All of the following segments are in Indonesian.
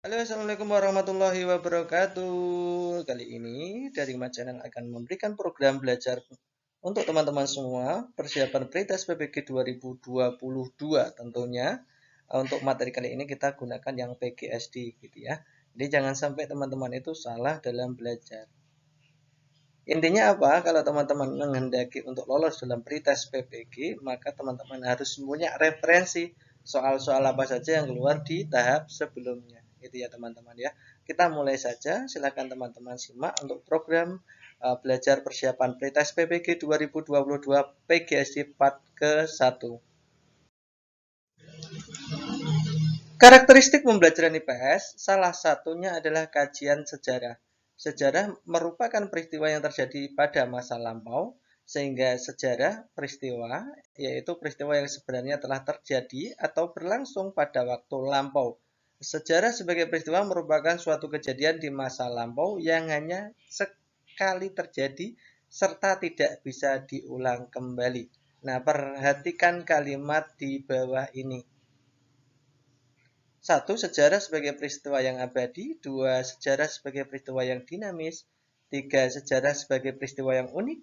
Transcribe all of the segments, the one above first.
Halo, assalamualaikum warahmatullahi wabarakatuh. Kali ini dari Mat Channel akan memberikan program belajar untuk teman-teman semua persiapan pretest PPG 2022 tentunya. Untuk materi kali ini kita gunakan yang PGSD gitu ya. Jadi jangan sampai teman-teman itu salah dalam belajar. Intinya apa? Kalau teman-teman menghendaki untuk lolos dalam pretest PPG, maka teman-teman harus punya referensi soal-soal apa saja yang keluar di tahap sebelumnya. Itu ya teman-teman ya. Kita mulai saja. Silakan teman-teman simak untuk program belajar persiapan pretest PPG 2022 PGSD part ke-1. Karakteristik pembelajaran IPS salah satunya adalah kajian sejarah. Sejarah merupakan peristiwa yang terjadi pada masa lampau, sehingga sejarah peristiwa yaitu peristiwa yang sebenarnya telah terjadi atau berlangsung pada waktu lampau. Sejarah sebagai peristiwa merupakan suatu kejadian di masa lampau yang hanya sekali terjadi serta tidak bisa diulang kembali. Nah, perhatikan kalimat di bawah ini. 1. Sejarah sebagai peristiwa yang abadi. 2. Sejarah sebagai peristiwa yang dinamis. 3. Sejarah sebagai peristiwa yang unik.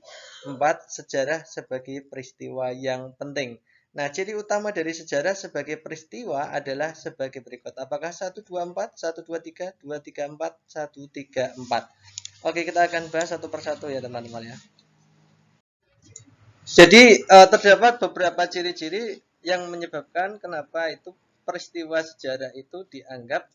4. Sejarah sebagai peristiwa yang penting. Nah, ciri utama dari sejarah sebagai peristiwa adalah sebagai berikut. Apakah 1, 2, 4, 1, 2, 3, 2, 3, 4, 1, 3, 4. Oke, kita akan bahas satu persatu ya teman-teman ya. Jadi terdapat beberapa ciri-ciri yang menyebabkan kenapa itu peristiwa sejarah itu dianggap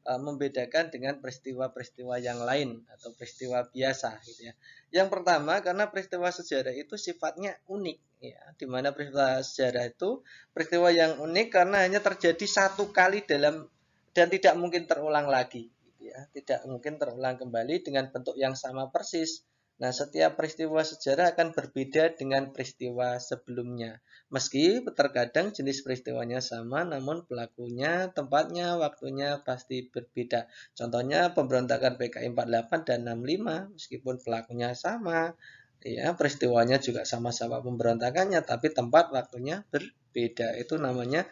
membedakan dengan peristiwa-peristiwa yang lain atau peristiwa biasa gitu ya. Yang pertama karena peristiwa sejarah itu sifatnya unik ya, di mana peristiwa sejarah itu peristiwa yang unik karena hanya terjadi satu kali dalam dan tidak mungkin terulang lagi gitu ya. Tidak mungkin terulang kembali dengan bentuk yang sama persis. Nah, setiap peristiwa sejarah akan berbeda dengan peristiwa sebelumnya. Meski terkadang jenis peristiwanya sama, namun pelakunya, tempatnya, waktunya pasti berbeda. Contohnya pemberontakan PKI 48 dan 65, meskipun pelakunya sama, ya peristiwanya juga sama-sama pemberontakannya, tapi tempat waktunya berbeda. Itu namanya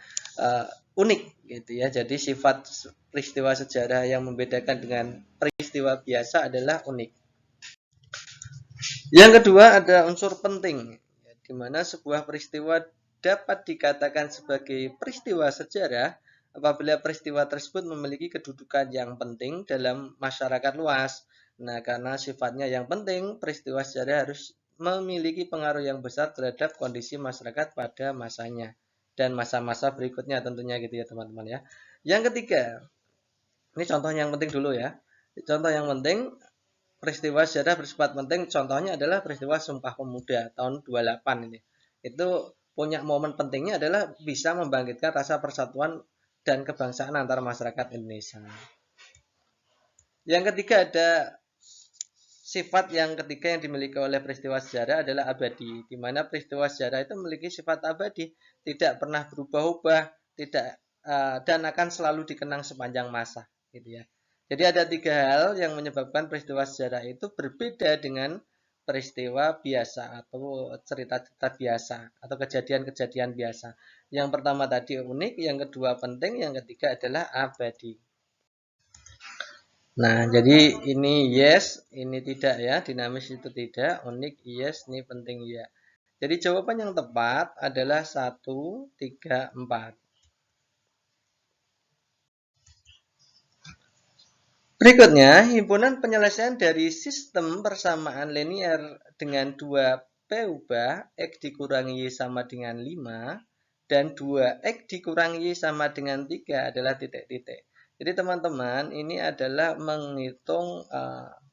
unik, gitu ya. Jadi sifat peristiwa sejarah yang membedakan dengan peristiwa biasa adalah unik. Yang kedua ada unsur penting, di mana sebuah peristiwa dapat dikatakan sebagai peristiwa sejarah apabila peristiwa tersebut memiliki kedudukan yang penting dalam masyarakat luas. Nah, karena sifatnya yang penting, peristiwa sejarah harus memiliki pengaruh yang besar terhadap kondisi masyarakat pada masanya dan masa-masa berikutnya tentunya gitu ya teman-teman ya. Yang ketiga, ini contoh yang penting dulu ya. Contoh yang penting peristiwa sejarah bersifat penting, contohnya adalah peristiwa Sumpah Pemuda tahun 28 ini. Itu punya momen pentingnya adalah bisa membangkitkan rasa persatuan dan kebangsaan antara masyarakat Indonesia. Yang ketiga ada sifat yang ketiga yang dimiliki oleh peristiwa sejarah adalah abadi, di mana peristiwa sejarah itu memiliki sifat abadi, tidak pernah berubah-ubah, tidak dan akan selalu dikenang sepanjang masa, gitu ya. Jadi ada tiga hal yang menyebabkan peristiwa sejarah itu berbeda dengan peristiwa biasa atau cerita-cerita biasa atau kejadian-kejadian biasa. Yang pertama tadi unik, yang kedua penting, yang ketiga adalah abadi. Nah, jadi ini yes, ini tidak ya, dinamis itu tidak, unik yes, ini penting ya. Jadi jawaban yang tepat adalah 1, 3, 4. Berikutnya, himpunan penyelesaian dari sistem persamaan linear dengan 2 P ubah, X dikurangi Y sama dengan 5, dan 2 X dikurangi Y sama dengan 3 adalah titik-titik. Jadi teman-teman, ini adalah menghitung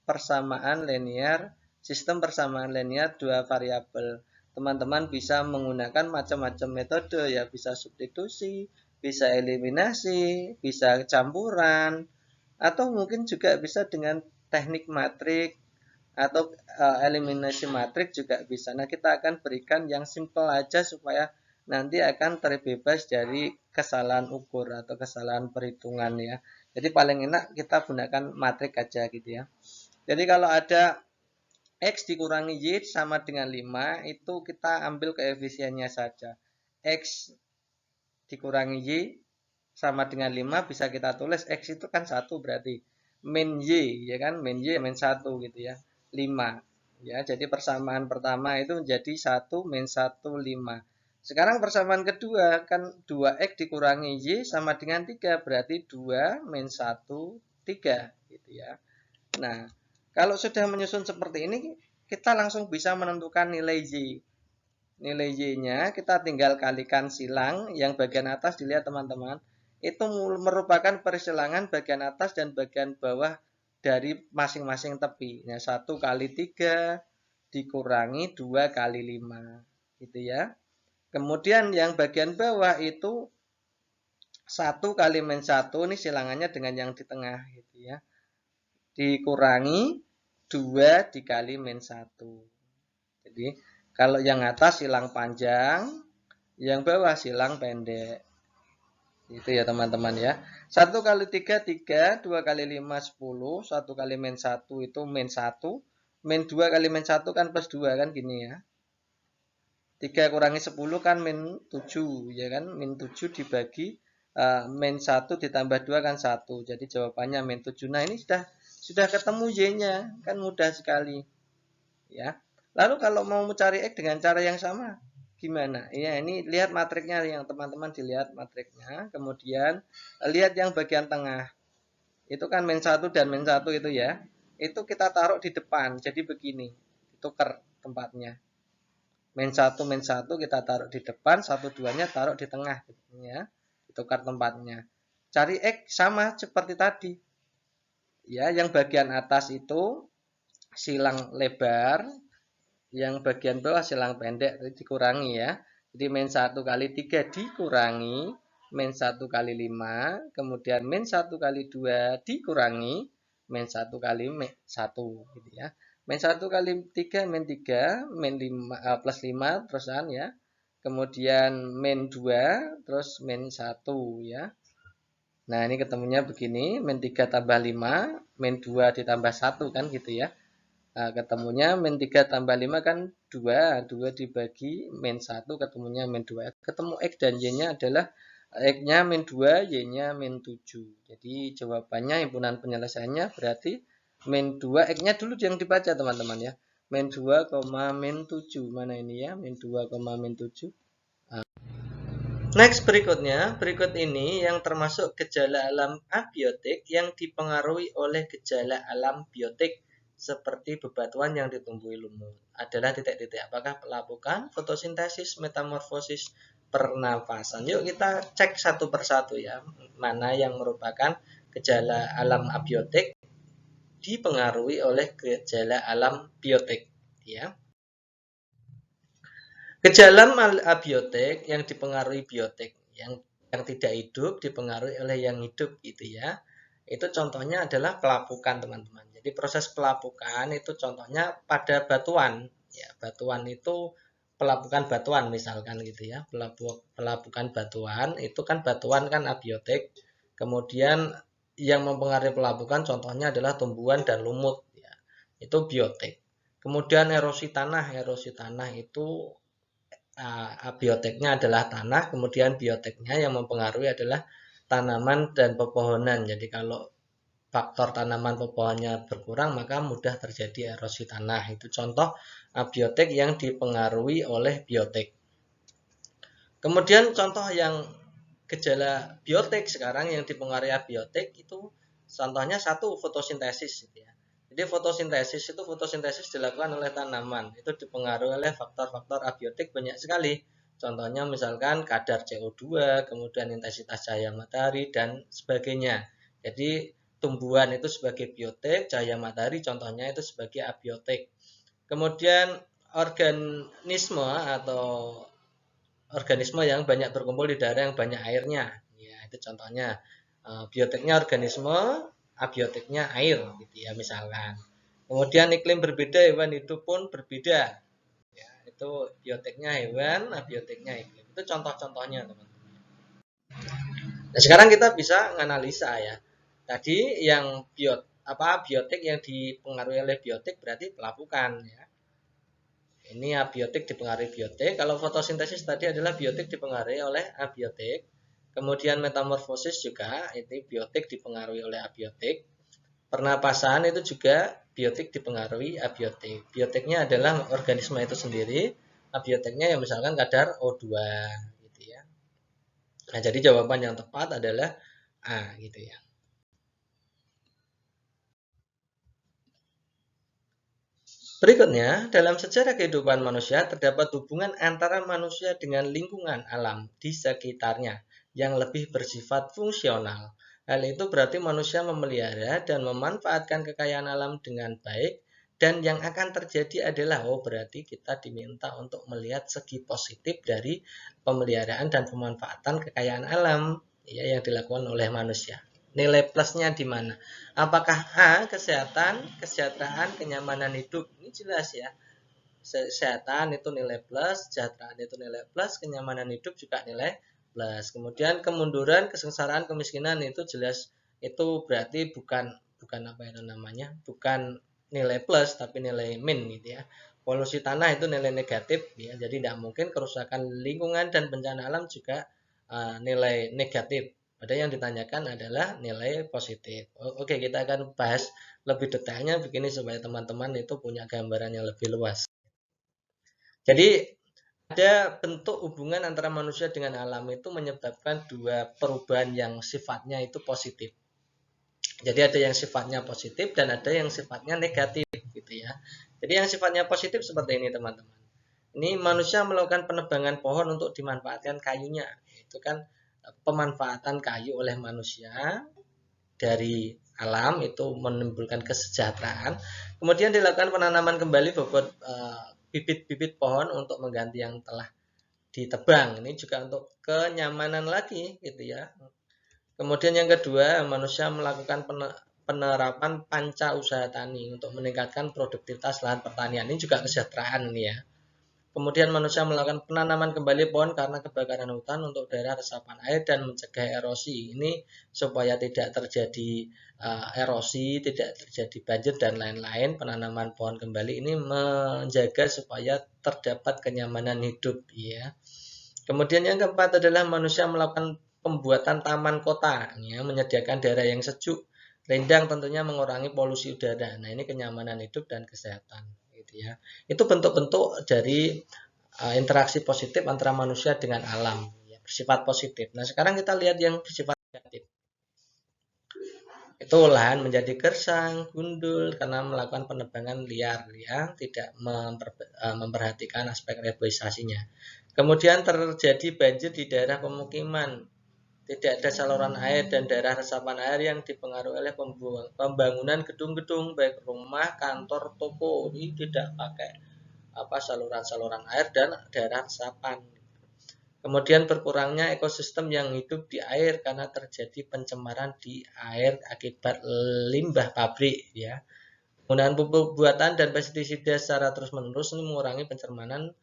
persamaan linear, sistem persamaan linear 2 variabel. Teman-teman bisa menggunakan macam-macam metode ya, bisa substitusi, bisa eliminasi, bisa campuran, atau mungkin juga bisa dengan teknik matrik atau eliminasi matrik juga bisa. Nah, kita akan berikan yang simple aja supaya nanti akan terbebas dari kesalahan ukur atau kesalahan perhitungan ya. Jadi paling enak kita gunakan matrik aja gitu ya. Jadi kalau ada X dikurangi Y sama dengan 5, itu kita ambil koefisiennya saja. X dikurangi Y sama dengan 5 bisa kita tulis X itu kan 1 berarti min Y ya kan, min Y min 1 gitu ya, 5 ya. Jadi persamaan pertama itu menjadi 1 min 1 5. Sekarang persamaan kedua kan 2X dikurangi Y sama dengan 3 berarti 2 min 1 3 gitu ya. Nah, kalau sudah menyusun seperti ini kita langsung bisa menentukan nilai Y. Nilai Y-nya kita tinggal kalikan silang yang bagian atas, dilihat teman-teman. Itu merupakan persilangan bagian atas dan bagian bawah dari masing-masing tepi. Nah, 1 kali 3 dikurangi 2 kali 5. Gitu ya. Kemudian yang bagian bawah itu 1 kali min 1, ini silangannya dengan yang di tengah gitu ya. Dikurangi 2 dikali min 1. Jadi kalau yang atas silang panjang, yang bawah silang pendek. Itu ya teman-teman ya. 1 kali 3, 3. 2 kali 5, 10. 1 kali min 1 itu min 1. Min 2 kali min 1 kan plus 2 kan gini ya. 3 kurangi 10 kan min 7 ya kan. Min 7 dibagi min 1 ditambah 2 kan 1. Jadi jawabannya min 7. Nah ini sudah ketemu Y-nya. Kan mudah sekali. Ya. Lalu kalau mau mencari X dengan cara yang sama, gimana? Ya, ini lihat matriknya yang teman-teman dilihat matriknya. Kemudian lihat yang bagian tengah. Itu kan min 1 dan min 1 itu ya. Itu kita taruh di depan. Jadi begini. Ditukar tempatnya. Min 1 kita taruh di depan, 1 2-nya taruh di tengah ya. Ditukar tempatnya. Cari X sama seperti tadi. Ya, yang bagian atas itu silang lebar, yang bagian bawah silang pendek dikurangi ya. Jadi min 1 kali 3 dikurangi min 1 kali 5, kemudian min 1 kali 2 dikurangi min 1 kali 1 gitu ya. Min 1 kali 3 min 3, min 5 plus 5 terusan ya. Kemudian min 2 terus min 1 ya. Nah, ini ketemunya begini, min 3 tambah 5, min 2 ditambah 1 kan gitu ya. Nah, ketemunya min 3 tambah 5 kan 2. 2 dibagi min 1 ketemunya min 2. Ketemu X dan Y-nya adalah X-nya min 2, Y-nya min 7. Jadi jawabannya himpunan penyelesaiannya berarti min 2. X-nya dulu yang dibaca teman-teman ya. Min 2, min 7. Mana ini ya? Min 2, min 7. Next berikutnya, berikut ini yang termasuk gejala alam abiotik yang dipengaruhi oleh gejala alam biotik seperti bebatuan yang ditumbuhi lumut. Adalah titik-titik. Apakah pelapukan, fotosintesis, metamorfosis, pernafasan. Yuk kita cek satu persatu ya, mana yang merupakan gejala alam abiotik dipengaruhi oleh gejala alam biotik ya. Gejala abiotik yang dipengaruhi biotik, yang tidak hidup dipengaruhi oleh yang hidup gitu ya. Itu contohnya adalah pelapukan teman-teman. Jadi proses pelapukan itu contohnya pada batuan. Ya, batuan itu pelapukan batuan misalkan gitu ya. Pelapukan batuan itu kan batuan kan abiotik. Kemudian yang mempengaruhi pelapukan contohnya adalah tumbuhan dan lumut ya. Itu biotik. Kemudian erosi tanah itu abioteknya adalah tanah, kemudian bioteknya yang mempengaruhi adalah tanaman dan pepohonan. Jadi kalau faktor tanaman pepohonannya berkurang, maka mudah terjadi erosi tanah. Itu contoh abiotik yang dipengaruhi oleh biotik. Kemudian contoh yang gejala biotik sekarang yang dipengaruhi abiotik itu contohnya satu fotosintesis gitu ya. Jadi fotosintesis dilakukan oleh tanaman. Itu dipengaruhi oleh faktor-faktor abiotik banyak sekali. Contohnya misalkan kadar CO2, kemudian intensitas cahaya matahari dan sebagainya. Jadi tumbuhan itu sebagai biotik, cahaya matahari contohnya itu sebagai abiotik. Kemudian organisme atau organisme yang banyak berkumpul di daerah yang banyak airnya. Ya, itu contohnya. Biotiknya organisme, abiotiknya air gitu ya misalkan. Kemudian iklim berbeda, hewan hidup pun berbeda. Ya, itu biotiknya hewan, abiotiknya iklim. Itu contoh-contohnya, teman-teman. Nah, sekarang kita bisa menganalisa ya. Tadi yang biotik yang dipengaruhi oleh biotik berarti pelapukan ya. Ini abiotik dipengaruhi biotik. Kalau fotosintesis tadi adalah biotik dipengaruhi oleh abiotik. Kemudian metamorfosis juga, itu biotik dipengaruhi oleh abiotik. Pernapasan itu juga biotik dipengaruhi abiotik. Biotiknya adalah organisme itu sendiri, abiotiknya ya misalkan kadar O2 gitu ya. Nah, jadi jawaban yang tepat adalah A gitu ya. Berikutnya, dalam sejarah kehidupan manusia terdapat hubungan antara manusia dengan lingkungan alam di sekitarnya yang lebih bersifat fungsional. Hal itu berarti manusia memelihara dan memanfaatkan kekayaan alam dengan baik, dan yang akan terjadi adalah berarti kita diminta untuk melihat segi positif dari pemeliharaan dan pemanfaatan kekayaan alam ya, yang dilakukan oleh manusia. Nilai plusnya di mana? Apakah A, kesehatan, kesejahteraan, kenyamanan hidup? Ini jelas ya. Kesehatan itu nilai plus, kesejahteraan itu nilai plus, kenyamanan hidup juga nilai plus. Kemudian kemunduran, kesengsaraan, kemiskinan itu jelas, itu berarti bukan apa itu namanya? Bukan nilai plus tapi nilai min gitu ya. Polusi tanah itu nilai negatif ya. Jadi tidak mungkin kerusakan lingkungan dan bencana alam juga nilai negatif. Ada yang ditanyakan adalah nilai positif. Oke, kita akan bahas lebih detailnya begini supaya teman-teman itu punya gambaran yang lebih luas. Jadi ada bentuk hubungan antara manusia dengan alam itu menyebabkan dua perubahan yang sifatnya itu positif. Jadi ada yang sifatnya positif dan ada yang sifatnya negatif gitu ya. Jadi yang sifatnya positif seperti ini teman-teman. Ini manusia melakukan penebangan pohon untuk dimanfaatkan kayunya. Itu kan pemanfaatan kayu oleh manusia dari alam itu menimbulkan kesejahteraan. Kemudian dilakukan penanaman kembali bobot bibit-bibit pohon untuk mengganti yang telah ditebang. Ini juga untuk kenyamanan lagi gitu ya. Kemudian yang kedua, manusia melakukan penerapan panca usaha tani untuk meningkatkan produktivitas lahan pertanian. Ini juga kesejahteraan ini ya. Kemudian manusia melakukan penanaman kembali pohon karena kebakaran hutan untuk daerah resapan air dan mencegah erosi. Ini supaya tidak terjadi erosi, tidak terjadi banjir dan lain-lain. Penanaman pohon kembali ini menjaga supaya terdapat kenyamanan hidup ya. Kemudian yang keempat adalah manusia melakukan pembuatan taman kota ya, menyediakan daerah yang sejuk, rindang, tentunya mengurangi polusi udara. Nah, ini kenyamanan hidup dan kesehatan gitu ya. Itu bentuk-bentuk dari interaksi positif antara manusia dengan alam ya, bersifat positif. Nah, sekarang kita lihat yang bersifat negatif. Itu lahan menjadi gersang, gundul karena melakukan penebangan liar ya, tidak memperhatikan aspek reboisasinya. Kemudian terjadi banjir di daerah pemukiman, tidak ada saluran air dan daerah resapan air yang dipengaruhi oleh pembangunan gedung-gedung baik rumah, kantor, toko. Ini tidak pakai saluran-saluran air dan daerah resapan. Kemudian berkurangnya ekosistem yang hidup di air karena terjadi pencemaran di air akibat limbah pabrik ya. Penggunaan pupuk buatan dan pestisida secara terus-menerus ini mengurangi pencemaran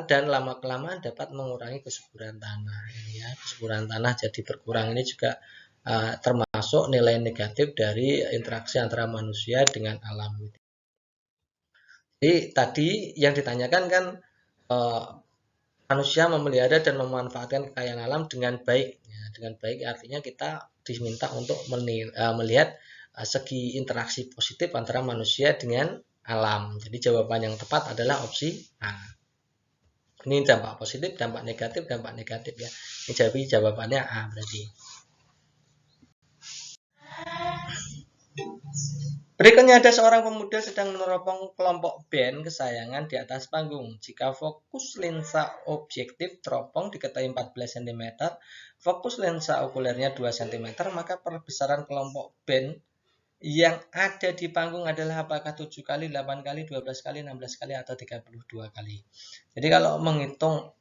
dan lama-kelamaan dapat mengurangi kesuburan tanah ya. Kesuburan tanah jadi berkurang, ini juga termasuk nilai negatif dari interaksi antara manusia dengan alam. Jadi tadi yang ditanyakan kan manusia memelihara dan memanfaatkan kekayaan alam dengan baik. Ya, dengan baik artinya kita diminta untuk melihat segi interaksi positif antara manusia dengan alam. Jadi jawaban yang tepat adalah opsi A. Ini dampak positif, dampak negatif ya. Ini jadi jawabannya A berarti. Berikutnya ada seorang pemuda sedang meneropong kelompok band kesayangan di atas panggung. Jika fokus lensa objektif teropong diketahui 14 cm, fokus lensa okulernya 2 cm, maka perbesaran kelompok band yang ada di panggung adalah apakah 7 kali, 8 kali, 12 kali, 16 kali, atau 32 kali. Jadi kalau menghitung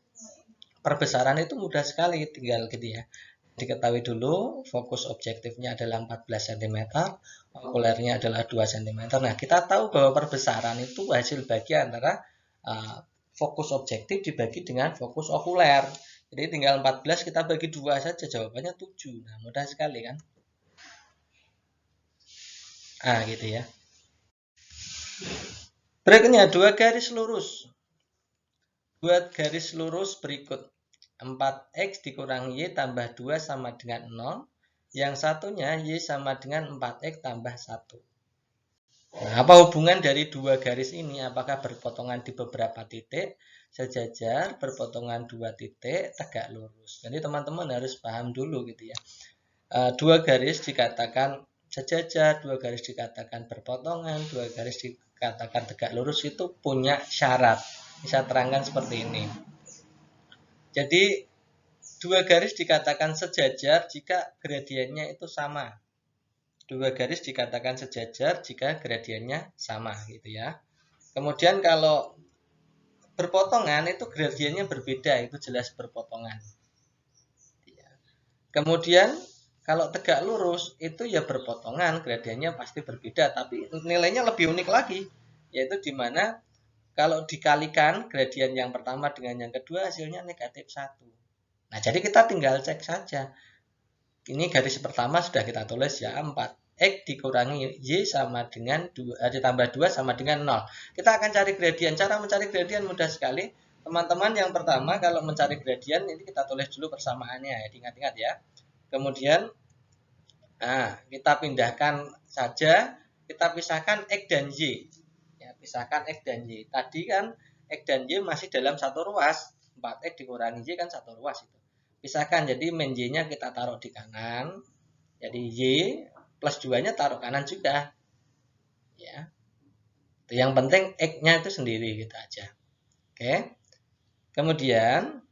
perbesaran itu mudah sekali, tinggal gitu ya. Diketahui dulu fokus objektifnya adalah 14 cm, okulernya adalah 2 cm. Nah, kita tahu bahwa perbesaran itu hasil bagi antara fokus objektif dibagi dengan fokus okuler. Jadi tinggal 14 kita bagi 2 saja, jawabannya 7. Nah, mudah sekali kan? Gitu ya. Berikutnya 2 garis lurus. Buat garis lurus berikut. 4X dikurangi Y tambah 2 sama dengan 0. Yang satunya Y sama dengan 4X tambah 1. Nah, apa hubungan dari dua garis ini? Apakah berpotongan di beberapa titik, sejajar, berpotongan dua titik, tegak lurus? Jadi teman-teman harus paham dulu gitu ya. Dua garis dikatakan sejajar, dua garis dikatakan berpotongan, dua garis dikatakan tegak lurus itu punya syarat. Bisa terangkan seperti ini. Jadi dua garis dikatakan sejajar jika gradiennya itu sama. Dua garis dikatakan sejajar jika gradiennya sama gitu ya. Kemudian kalau berpotongan itu gradiennya berbeda, itu jelas berpotongan. Kemudian kalau tegak lurus itu ya berpotongan, gradiennya pasti berbeda, tapi nilainya lebih unik lagi, yaitu di mana kalau dikalikan gradien yang pertama dengan yang kedua hasilnya negatif 1. Nah, jadi kita tinggal cek saja. Ini garis pertama sudah kita tulis ya, 4X dikurangi Y sama dengan 2, ditambah 2 sama dengan 0. Kita akan cari gradien. Cara mencari gradien mudah sekali. Teman-teman yang pertama kalau mencari gradien ini kita tulis dulu persamaannya ya, diingat-ingat ya. Kemudian kita pindahkan saja, kita pisahkan X dan Y. Ya, pisahkan X dan Y. Tadi kan X dan Y masih dalam satu ruas. 4X dikurangi Y kan satu ruas itu. Pisahkan, jadi min Y-nya kita taruh di kanan. Jadi Y plus 2-nya taruh kanan juga. Ya. Yang penting X-nya itu sendiri gitu aja. Oke. Kemudian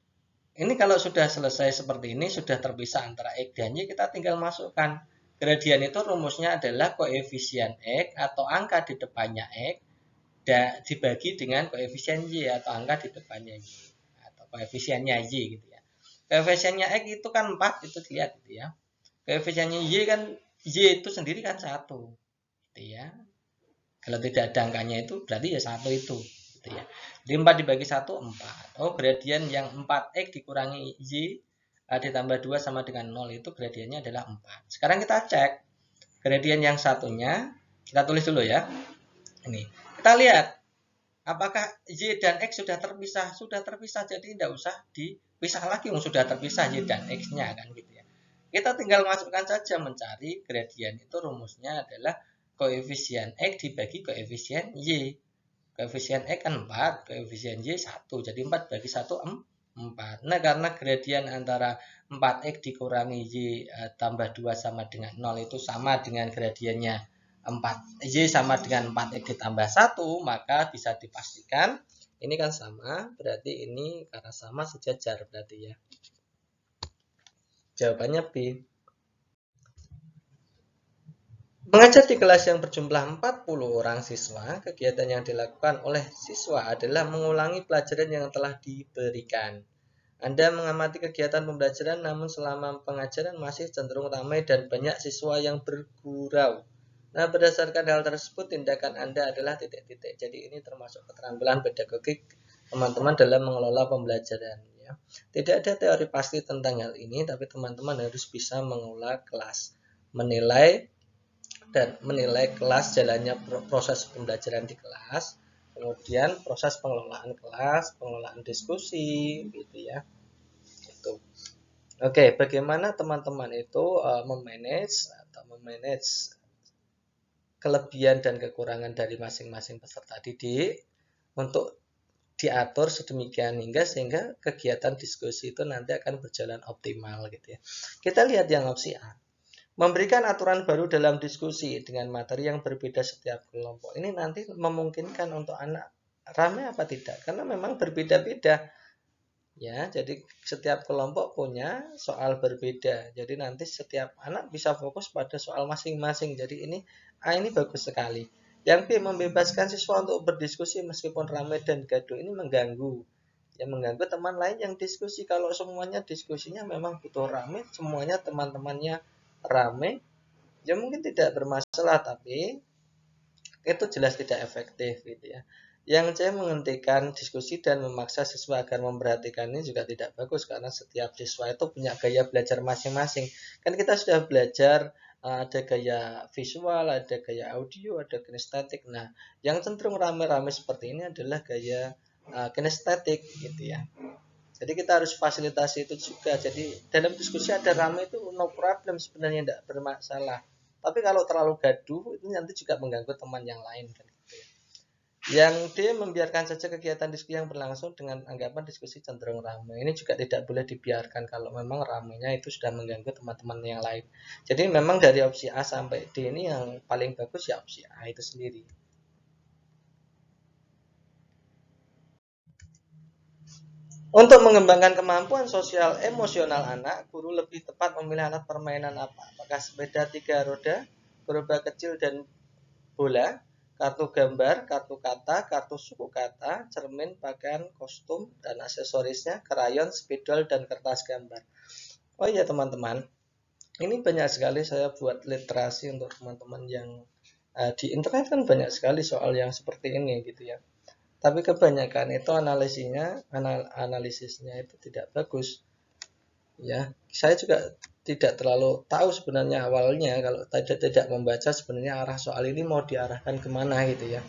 ini kalau sudah selesai seperti ini, sudah terpisah antara X dan Y, kita tinggal masukkan. Gradien itu rumusnya adalah koefisien X atau angka di depannya X dibagi dengan koefisien Y atau angka di depannya Y. Atau koefisiennya Y gitu ya. Koefisiennya X itu kan 4, itu dilihat gitu ya. Koefisiennya Y kan, Y itu sendiri kan 1. Gitu ya. Kalau tidak ada angkanya itu berarti ya 1 itu. Gitu ya. Jadi 4 dibagi 1, 4. Oh, gradien yang 4X dikurangi Y ditambah 2 sama dengan 0 itu gradiennya adalah 4. Sekarang kita cek gradien yang satunya, kita tulis dulu ya. Ini. Kita lihat apakah Y dan X sudah terpisah? Sudah terpisah, jadi tidak usah dipisah lagi, sudah terpisah Y dan X-nya kan gitu ya. Kita tinggal masukkan saja mencari gradien itu rumusnya adalah koefisien X dibagi koefisien Y. Koefisien X kan 4, koefisien Y 1. Jadi 4 bagi 1 4. Nah, karena gradien antara 4X dikurangi Y tambah 2 sama dengan 0 itu sama dengan gradiennya 4Y sama dengan 4X ditambah 1, maka bisa dipastikan ini kan sama, berarti ini karena sama sejajar berarti ya. Jawabannya B. Mengajar di kelas yang berjumlah 40 orang siswa, kegiatan yang dilakukan oleh siswa adalah mengulangi pelajaran yang telah diberikan. Anda mengamati kegiatan pembelajaran namun selama pengajaran masih cenderung ramai dan banyak siswa yang bergurau. Nah, berdasarkan hal tersebut, tindakan Anda adalah titik-titik. Jadi ini termasuk keterampilan pedagogik teman-teman dalam mengelola pembelajaran. Ya. Tidak ada teori pasti tentang hal ini, tapi teman-teman harus bisa mengelola kelas, menilai kelas, jalannya proses pembelajaran di kelas, kemudian proses pengelolaan kelas, pengelolaan diskusi, gitu ya. Itu. Oke, bagaimana teman-teman itu memanage kelebihan dan kekurangan dari masing-masing peserta didik untuk diatur sedemikian hingga sehingga kegiatan diskusi itu nanti akan berjalan optimal gitu ya. Kita lihat yang opsi A. Memberikan aturan baru dalam diskusi dengan materi yang berbeda setiap kelompok. Ini nanti memungkinkan untuk anak ramai apa tidak? Karena memang berbeda-beda. Ya, jadi setiap kelompok punya soal berbeda. Jadi nanti setiap anak bisa fokus pada soal masing-masing. Jadi ini ini bagus sekali. Yang B, membebaskan siswa untuk berdiskusi meskipun ramai dan gaduh. Ini mengganggu. Ya, mengganggu teman lain yang diskusi. Kalau semuanya diskusinya memang butuh ramai, semuanya teman-temannya ramai, ya mungkin tidak bermasalah, tapi itu jelas tidak efektif gitu ya. Yang C, menghentikan diskusi dan memaksa siswa agar memperhatikan ini juga tidak bagus karena setiap siswa itu punya gaya belajar masing-masing. Kan kita sudah belajar ada gaya visual, ada gaya audio, ada kinestetik. Nah, yang cenderung rame-rame seperti ini adalah gaya kinestetik gitu ya. Jadi kita harus fasilitasi itu juga. Jadi dalam diskusi ada ramai itu no problem sebenarnya, tidak bermasalah. Tapi kalau terlalu gaduh itu nanti juga mengganggu teman yang lain kan. Yang D, membiarkan saja kegiatan diskusi yang berlangsung dengan anggapan diskusi cenderung ramai. Ini juga tidak boleh dibiarkan kalau memang ramainya itu sudah mengganggu teman-teman yang lain. Jadi memang dari opsi A sampai D ini yang paling bagus ya opsi A itu sendiri. Untuk mengembangkan kemampuan sosial emosional anak, guru lebih tepat memilih alat permainan apa? Apakah sepeda 3 roda, gerobak kecil dan bola, kartu gambar, kartu kata, kartu suku kata, cermin, pakaian, kostum, dan aksesorisnya, krayon, spidol, dan kertas gambar. Oh iya teman-teman, ini banyak sekali saya buat literasi untuk teman-teman yang di internet kan banyak sekali soal yang seperti ini gitu ya. Tapi kebanyakan itu analisisnya itu tidak bagus. Ya, saya juga tidak terlalu tahu sebenarnya awalnya kalau tidak membaca sebenarnya arah soal ini mau diarahkan kemana gitu ya.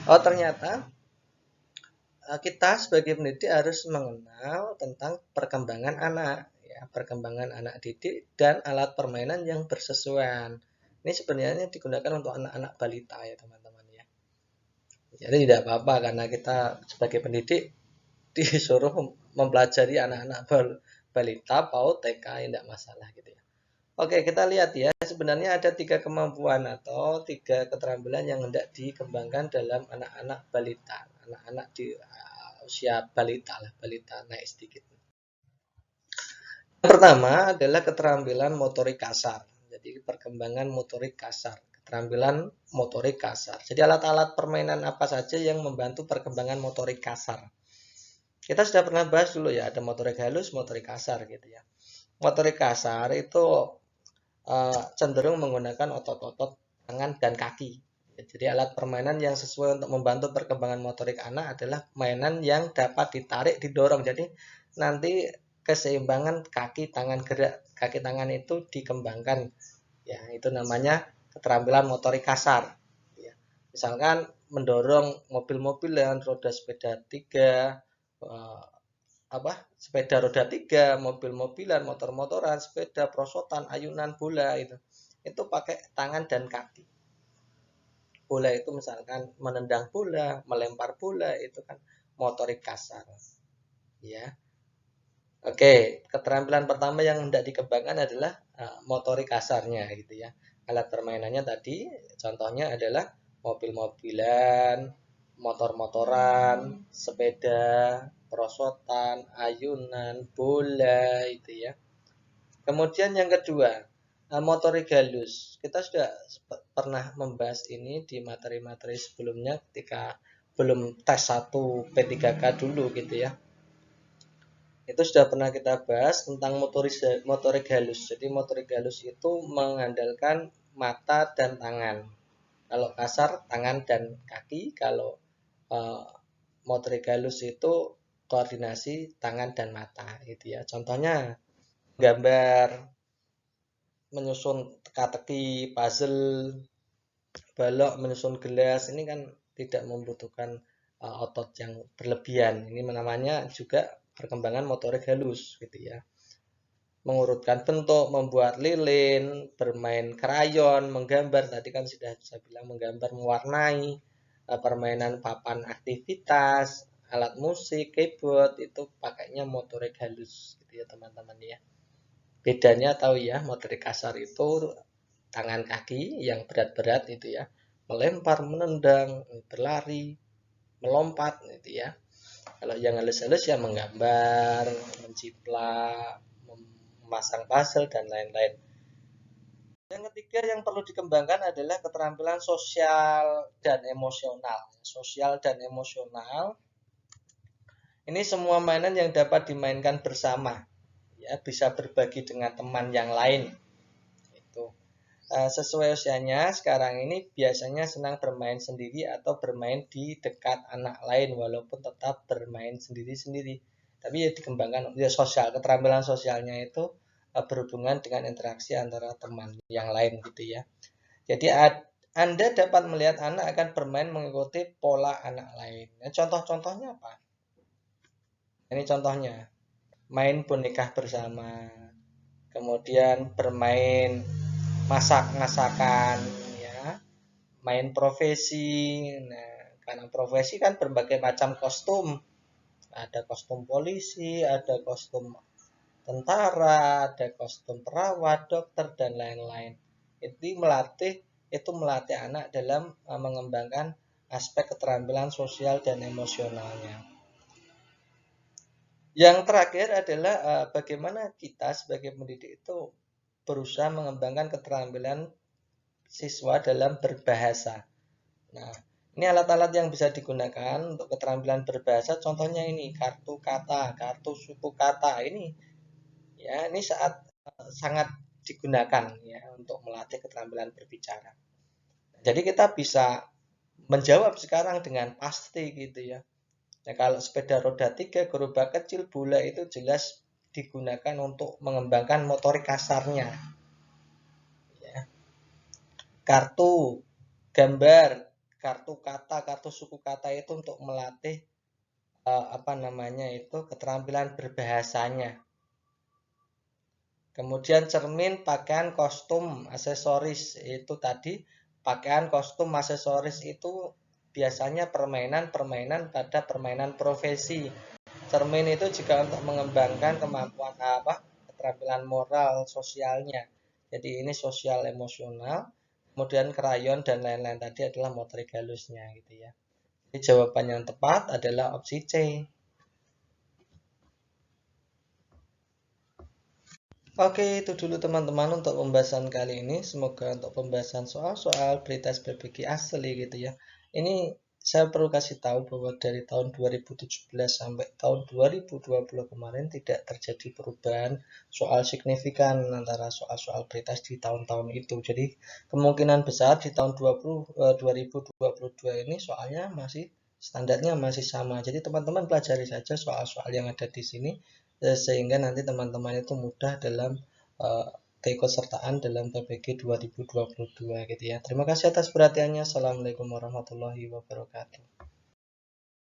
Oh ternyata kita sebagai pendidik harus mengenal tentang perkembangan anak, ya, perkembangan anak didik dan alat permainan yang bersesuaian. Ini sebenarnya digunakan untuk anak-anak balita ya teman-teman ya. Jadi tidak apa-apa karena kita sebagai pendidik disuruh mempelajari anak-anak balita, PAUD, TK, tidak masalah gitu ya. Oke, kita lihat ya. Sebenarnya ada 3 kemampuan atau 3 keterampilan yang hendak dikembangkan dalam anak-anak balita, anak-anak di usia balita lah, balita naik sedikit. Yang pertama adalah keterampilan motorik kasar. Jadi perkembangan motorik kasar, keterampilan motorik kasar. Jadi alat-alat permainan apa saja yang membantu perkembangan motorik kasar. Kita sudah pernah bahas dulu ya, ada motorik halus, motorik kasar gitu ya. Motorik kasar itu cenderung menggunakan otot-otot tangan dan kaki. Jadi alat permainan yang sesuai untuk membantu perkembangan motorik anak adalah mainan yang dapat ditarik, didorong. Jadi nanti keseimbangan kaki tangan gerak, kaki tangan itu dikembangkan. Ya, itu namanya keterampilan motorik kasar. Ya. Misalkan mendorong mobil-mobil dengan roda sepeda 3, sepeda roda 3, mobil-mobilan, motor-motoran, sepeda, prosotan, ayunan, bola itu pakai tangan dan kaki. Bola itu misalkan menendang bola, melempar bola itu kan motorik kasar. Ya. Oke, keterampilan pertama yang hendak dikembangkan adalah motorik kasarnya gitu ya. Alat permainannya tadi contohnya adalah mobil-mobilan, motor-motoran, sepeda, perosotan, ayunan, bola itu ya. Kemudian yang kedua, motorik halus. Kita sudah pernah membahas ini di materi-materi sebelumnya ketika belum tes 1 P3K dulu gitu ya. Itu sudah pernah kita bahas tentang motorik halus. Jadi motorik halus itu mengandalkan mata dan tangan. Kalau kasar tangan dan kaki, kalau motorik halus itu koordinasi tangan dan mata gitu ya. Contohnya gambar, menyusun teka-teki, puzzle, balok, menyusun gelas, ini kan tidak membutuhkan otot yang berlebihan. Ini namanya juga perkembangan motorik halus gitu ya. Mengurutkan bentuk, membuat lilin, bermain krayon, menggambar, tadi kan sudah saya bilang menggambar, mewarnai, permainan papan aktivitas, alat musik, keyboard, itu pakainya motorik halus gitu ya teman-teman ya. Bedanya tahu ya, motorik kasar itu tangan kaki yang berat-berat itu ya, melempar, menendang, berlari, melompat gitu ya. Kalau yang halus-halus ya menggambar, menciplak, memasang puzzle dan lain-lain. Yang ketiga yang perlu dikembangkan adalah keterampilan sosial dan emosional. Sosial dan emosional ini semua mainan yang dapat dimainkan bersama, ya bisa berbagi dengan teman yang lain. Itu sesuai usianya sekarang ini biasanya senang bermain sendiri atau bermain di dekat anak lain walaupun tetap bermain sendiri-sendiri. Tapi ya dikembangkan ya sosial, keterampilan sosialnya itu berhubungan dengan interaksi antara teman yang lain gitu ya. Jadi Anda dapat melihat anak akan bermain mengikuti pola anak lain. Nah, contoh-contohnya apa? Ini contohnya. main boneka bersama, kemudian bermain masak-masakan, ya, main profesi. Nah, karena profesi kan berbagai macam kostum, ada kostum polisi, ada kostum tentara, ada kostum perawat, dokter, dan lain-lain. Itu melatih anak dalam mengembangkan aspek keterampilan sosial dan emosionalnya. Yang terakhir adalah bagaimana kita sebagai pendidik itu berusaha mengembangkan keterampilan siswa dalam berbahasa. Nah, ini alat-alat yang bisa digunakan untuk keterampilan berbahasa. Contohnya ini kartu kata, kartu suku kata. Ini sangat digunakan ya untuk melatih keterampilan berbicara. Jadi kita bisa menjawab sekarang dengan pasti gitu ya. Nah, kalau sepeda roda 3, gerobak kecil, bola itu jelas digunakan untuk mengembangkan motorik kasarnya. Ya. Kartu, gambar, kartu kata, kartu suku kata itu untuk melatih keterampilan berbahasanya. Kemudian cermin, pakaian, kostum, aksesoris itu tadi. Pakaian, kostum, aksesoris itu biasanya permainan-permainan pada permainan profesi. Cermin itu juga untuk mengembangkan kemampuan keterampilan moral sosialnya. Jadi ini sosial emosional. Kemudian krayon dan lain-lain tadi adalah motorik halusnya gitu ya. Jadi jawaban yang tepat adalah opsi C. Oke, itu dulu teman-teman untuk pembahasan kali ini. Semoga untuk pembahasan soal-soal pretest PBG asli gitu ya. Ini saya perlu kasih tahu bahwa dari tahun 2017 sampai tahun 2020 kemarin tidak terjadi perubahan soal signifikan antara soal-soal pretest di tahun-tahun itu. Jadi kemungkinan besar di tahun 2022 ini soalnya masih standarnya masih sama. Jadi teman-teman pelajari saja soal-soal yang ada di sini sehingga nanti teman-teman itu mudah dalam keikutsertaan dalam PPG 2022 gitu ya. Terima kasih atas perhatiannya. Assalamualaikum warahmatullahi wabarakatuh.